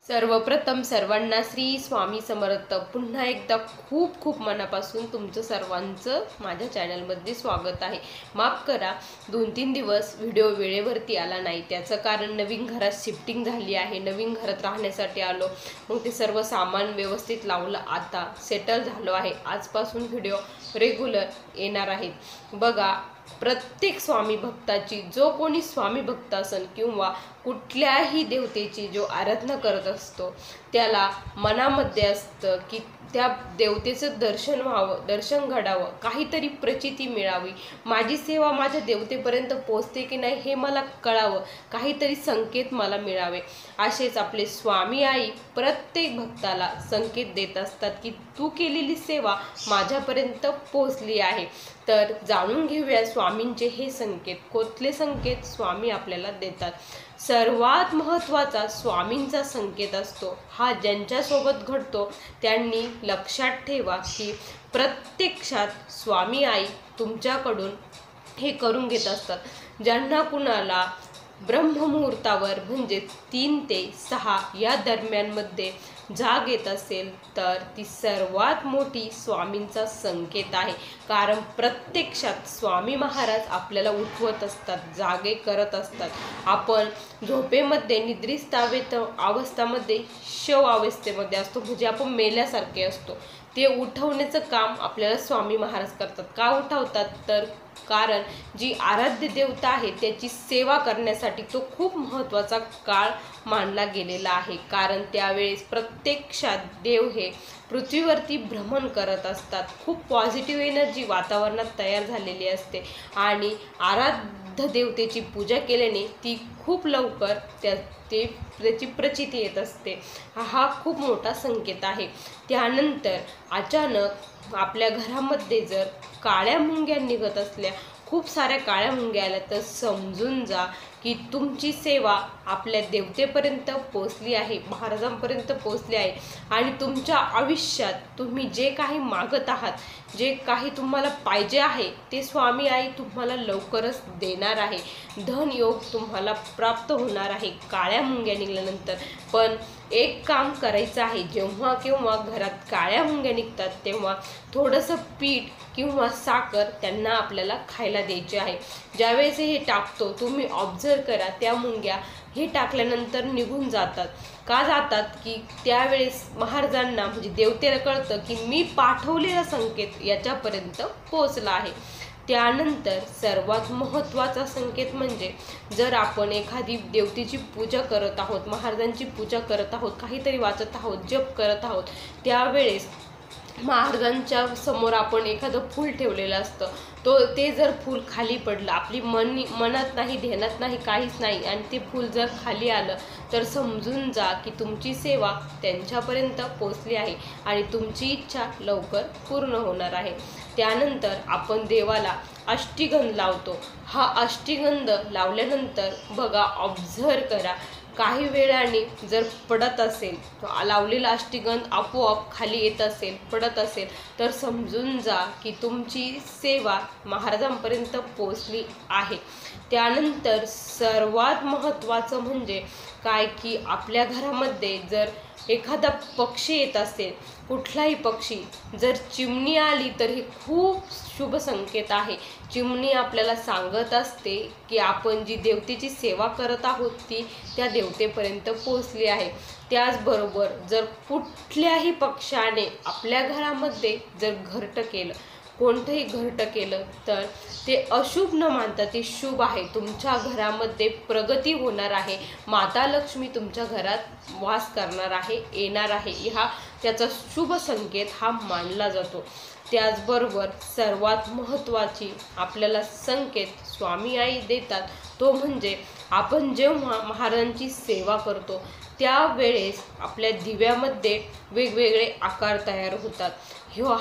सर्वप्रथम सर्वांना श्री स्वामी समर्थ। पुन्हा एकदा खूप खूप मनापासून तुमचं सर्वांचं माझ्या चॅनलमध्ये स्वागत आहे। माफ करा 2-3 दिवस व्हिडिओ वेळेवरती आला नाही, त्याचं कारण नवीन घरात शिफ्टिंग झाली आहे। नवीन घरात राहण्यासाठी आलो, मग ते सर्व सामान व्यवस्थित लावलं, आता सेटल झालो आहे। आजपासून व्हिडिओ रेग्युलर येणार आहेत। बघा, प्रत्येक स्वामी भक्ताची, जो कोणी स्वामी भक्त असेल किंवा कुठल्याही देवतेची जो आराधना करत असतो, त्याला मनामध्ये असतं की त्या देवतेचं दर्शन व्हावं, दर्शन घडावं, काहीतरी प्रचिती मिळावी, माझी सेवा माझ्या देवतेपर्यंत पोहोचते की नाही हे मला कळावं, काहीतरी संकेत मला मिळावे। असेच आपले स्वामी आई प्रत्येक भक्ताला संकेत देत असतात की तू केलेली सेवा माझ्यापर्यंत पोहोचली आहे। तर जाणून घेऊया स्वामींचे हे संकेत, कुठले संकेत स्वामी आपल्याला देतात। सर्वात महत्त्वाचा स्वामींचा संकेत असतो, हा ज्यांच्यासोबत घडतो त्यांनी लक्षात ठेवा की प्रत्यक्षात स्वामी आई तुमच्याकडून हे करून घेत असतात। ज्यांना कुणाला ब्रह्ममुहूर्तावर म्हणजे 3 ते 6 या दरम्यानमध्ये जाग येत असेल तर ती सर्वात मोठी स्वामींचा संकेत आहे। कारण प्रत्यक्षात स्वामी महाराज आपल्याला उठवत असतात, जागे करत असतात। आपण झोपेमध्ये निद्रिस्तावेत अवस्थामध्ये शव अवस्थेमध्ये असतो, म्हणजे आपण मेल्यासारखे असतो, ते उठवण्याचं काम आपल्याला स्वामी महाराज करतात। का उठवतात तर कारण जी आराध्य देवता आहे त्याची सेवा करण्यासाठी तो खूप महत्त्वाचा काळ मानला गेलेला आहे। कारण त्यावेळेस प्रत्यक्षात देव हे पृथ्वीवरती भ्रमण करत असतात, खूप पॉझिटिव्ह एनर्जी वातावरणात तयार झालेली असते आणि आराध्य देवतेची पूजा केल्याने ती खूप लवकर त्याची प्रचिती येत असते। हा खूप मोठा संकेत आहे। त्यानंतर अचानक आपल्या घरामध्ये जर काळ्या मुंग्या निघत असल्या, खूप साऱ्या काळ्या मुंग्या आल्या, तर समजून जा की तुमची सेवा आपल्या देवतेपर्यंत पोहोचली आहे, महाराजांपर्यंत पोहोचली आहे आणि तुमच्या आयुष्यात तुम्ही जे काही मागत आहात, जे काही तुम्हाला पाहिजे आहे ते स्वामी आई तुम्हाला लवकरच देणार आहे। धन योग तुम्हाला प्राप्त होणार आहे काळ्या मुंग्या निघाल्यानंतर। पण एक काम करायचं आहे, जेव्हा केव्हा घरात काळ्या मुंग्या निघतात तेव्हा थोडंसं पीठ किंवा साखर त्यांना आपल्याला खायला द्यायचे आहे। ज्यावेळेस हे टाकतो तुम्ही ऑब्झर्व करा, त्या मुंग्या हे टाकल्यानंतर निघून जातात। का जातात की त्यावेळेस महाराजांना म्हणजे देवतेला कळतं की मी पाठवलेला संकेत याच्यापर्यंत पोहोचला आहे। त्यानंतर सर्वात महत्त्वाचा संकेत म्हणजे जर आपण एखादी देवतेची पूजा करत आहोत, महाराजांची पूजा करत आहोत, काहीतरी वाचत आहोत, जप करत आहोत, त्यावेळेस महाराजांच्या समोर आपण एखादं फूल ठेवलेलं असतं, ते जर फूल खाली पडलं, आपली मनात नाही, ध्यानात नाही, काहीच नाही, आणि ते फूल जर खाली आलं तर समजून जा की तुमची सेवा त्यांच्यापर्यंत पोहोचली आहे आणि तुमची इच्छा लवकर पूर्ण होणार आहे। त्यानंतर आपण देवाला अष्टगंध लावतो। हा अष्टगंध लावल्यानंतर बघा, ऑब्झर्व करा, काही वेळाने जर पडत असेल, लावलेला अष्टगंध आपोआप खाली येत असेल, पडत असेल, तर समजून जा की तुमची सेवा महाराजांपर्यंत पोहोचली आहे। त्यानंतर सर्वात महत्त्वाचं म्हणजे काय की आपल्या घरामध्ये जर एखादा पक्षी येत असेल, कुठलाही पक्षी, जर चिमणी आली तर हे खूप शुभ संकेत आहे। चिमणी आपल्याला सांगत असते की आपण जी देवतेची सेवा करत आहोत ती त्या देवतेपर्यंत पोहोचली आहे। त्याचबरोबर जर कुठल्याही पक्षाने आपल्या घरामध्ये जर घरटं केलं, कोणतंही घरटं केलं, तर ते अशुभ न मानता ते शुभ आहे। तुमच्या घरामध्ये प्रगती होणार आहे, माता लक्ष्मी तुमच्या घरात वास करणार आहे, येणार आहे, त्याचा शुभ संकेत हा मानला जातो। त्याचबरोबर सर्वात महत्त्वाची आपल्याला संकेत स्वामी आई देतात, तो म्हणजे आपण जेव्हा महाराजांची सेवा करतो त्यावेळेस आपल्या दिव्यामध्ये वेगवेगळे आकार तयार होतात।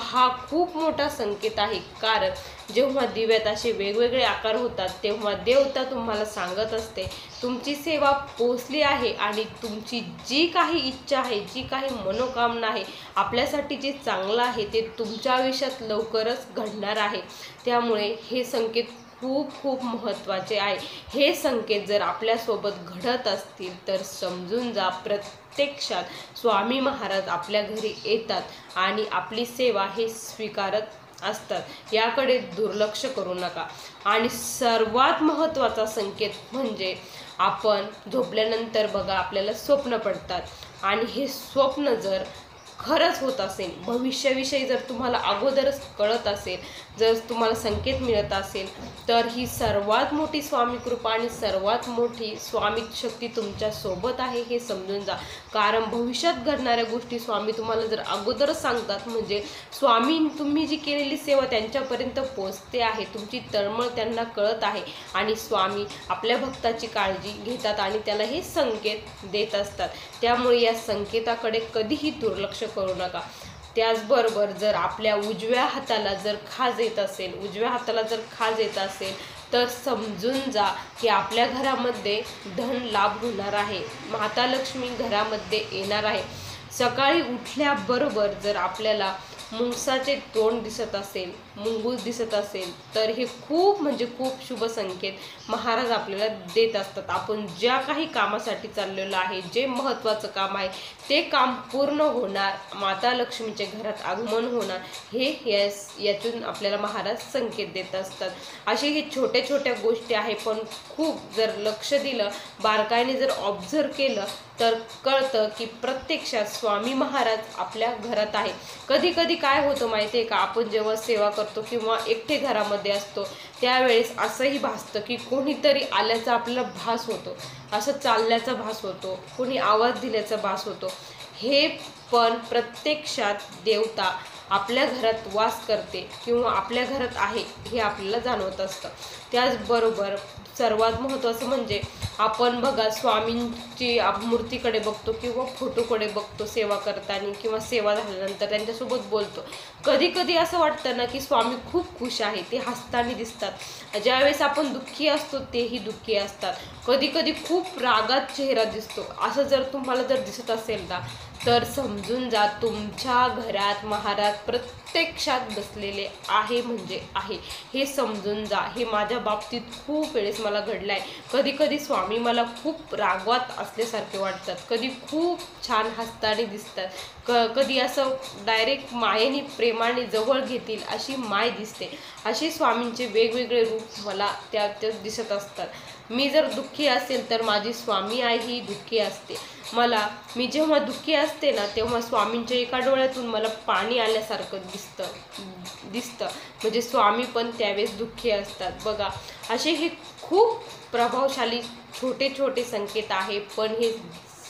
हा खूप मोठा संकेत आहे, कारण जेव्हा दिव्यात असे वेगवेगळे आकार होतात तेव्हा देवता तुम्हाला सांगत असते तुमची सेवा पोहोचली आहे आणि तुमची जी काही इच्छा आहे, जी काही मनोकामना आहे, आपल्यासाठी जे चांगलं आहे ते तुमच्या आयुष्यात लवकरच घडणार आहे। त्यामुळे हे संकेत खूप खूप महत्त्वाचे आहे। हे संकेत जर आपल्यासोबत घडत असतील तर समजून जा प्रत्यक्षात स्वामी महाराज आपल्या घरी येतात आणि आपली सेवा हे स्वीकारत असतात। याकडे दुर्लक्ष करू नका। आणि सर्वात महत्त्वाचा संकेत म्हणजे आपण झोपल्यानंतर बघा आपल्याला स्वप्न पडतात आणि हे स्वप्न जर खरंच होत असेल, भविष्याविषयी जर तुम्हाला अगोदरच कळत असेल, जर तुम्हाला संकेत मिळत असेल, तर ही सर्वात मोठी स्वामी कृपा आणि सर्वात मोठी स्वामी शक्ती तुमच्या सोबत आहे हे समजून जा। कारण भविष्यात घडणाऱ्या गोष्टी स्वामी तुम्हाला जर अगोदरच सांगतात म्हणजे स्वामी तुम्ही जी केलेली सेवा त्यांच्यापर्यंत पोहोचते आहे, तुमची तळमळ त्यांना कळत आहे आणि स्वामी आपल्या भक्ताची काळजी घेतात आणि त्याला हे संकेत देत असतात। त्यामुळे या संकेताकडे कधीही दुर्लक्ष करू नका। त्याचबरोबर जर आपल्या उजव्या हाताला जर खाज येत असेल तर समजून जा की आपल्या घरामध्ये धन लाभ होणार आहे, माता लक्ष्मी घरामध्ये येणार आहे। सकाळी उठल्याबरोबर जर आपल्याला मुंगसाचे तोंड दिसत असेल, मुंगूस दिसत असेल तर हे खूप म्हणजे खूप शुभ संकेत महाराज आपल्याला देत असतात। आपण ज्या काही कामासाठी चाललेलो आहे, जे महत्त्वाचं काम आहे ते काम पूर्ण होणार, माता लक्ष्मीच्या घरात आगमन होणार, हे यातून आपल्याला महाराज संकेत देत असतात। असे हे छोट्या छोट्या गोष्टी आहे, पण खूप जर लक्ष दिलं, बारकाईने जर ऑब्झर्व केलं तर कळतं की प्रत्यक्षात स्वामी महाराज आपल्या घरात आहे। कधी कधी काय होतं माहिती आहे का, आपण जेव्हा सेवा करतो किंवा एकटे घरामध्ये असतो त्यावेळेस असंही भासतं की कोणीतरी आल्याचा आपल्याला भास होतो, असं चालल्याचा भास होतो, कोणी आवाज दिल्याचा भास होतो। हे पण प्रत्यक्षात देवता आपल्या घरात वास करते किंवा आपल्या घरात आहे हे आपल्याला जाणवत असतं। त्याचबरोबर सर्वात महत्त्वाचं म्हणजे आपण बघा स्वामींची मूर्तीकडे बघतो किंवा फोटोकडे बघतो सेवा करताना किंवा सेवा झाल्यानंतर त्यांच्यासोबत बोलतो। कधी कधी असं वाटतं ना की स्वामी खूप खुश आहे, ते हसताना दिसतात। ज्यावेळेस आपण दुःखी असतो तेही दुःखी असतात। कधी कधी खूप रागात चेहरा दिसतो। असं जर तुम्हाला जर दिसत असेल ना तर समजून जा तुमच्या घरात महाराज प्रत्यक्षात बसलेले आहे म्हणजे आहे हे समजून जा। हे माझ्या बाबतीत खूप वेळेस मला घडलं आहे। कधी कधी स्वामी मला खूप रागवात असल्यासारखे वाटतात, कधी खूप छान हसताना दिसतात, कधी असं डायरेक्ट मायेने प्रेमाने जवळ घेतील अशी माय दिसते। असे स्वामींचे वेगवेगळे रूप मला त्यात दिसत असतात। मी जर दुःखी असेल तर माझी स्वामी आई ही दुःखी असते। मी जेव्हा दुःखी असते ना तेव्हा स्वामींच्या एका डोळ्यातून मला पाणी आल्यासारखं दिसतं म्हणजे स्वामी पण त्यावेळेस दुःखी असतात। बघा असे हे खूप प्रभावशाली छोटे छोटे संकेत आहे, पण हे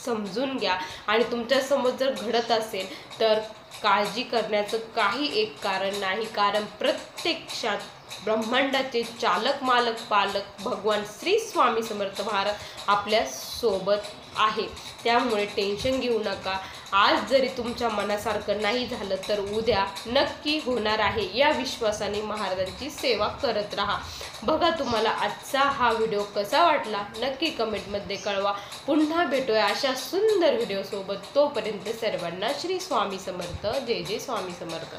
समजून घ्या आणि तुमच्यासमोर जर घडत असेल तर काळजी करण्याचं काही एक कारण नाही। कारण प्रत्यक्षात ब्रह्मांडाचे चालक मालक पालक भगवान श्री स्वामी समर्थ महाराज आपल्या सोबत आहे। त्यामुळे टेन्शन घेऊ नका। आज जरी तुमच्या मनासारखं नाही झालं तर उद्या नक्की होणार आहे, या विश्वासाने महाराजांची सेवा करत राहा। बघा तुम्हाला आजचा हा व्हिडिओ कसा वाटला नक्की कमेंटमध्ये कळवा। पुन्हा भेटूया अशा सुंदर व्हिडिओ सोबत। तोपर्यंत सर्वांना श्री स्वामी समर्थ। जय जय स्वामी समर्थ।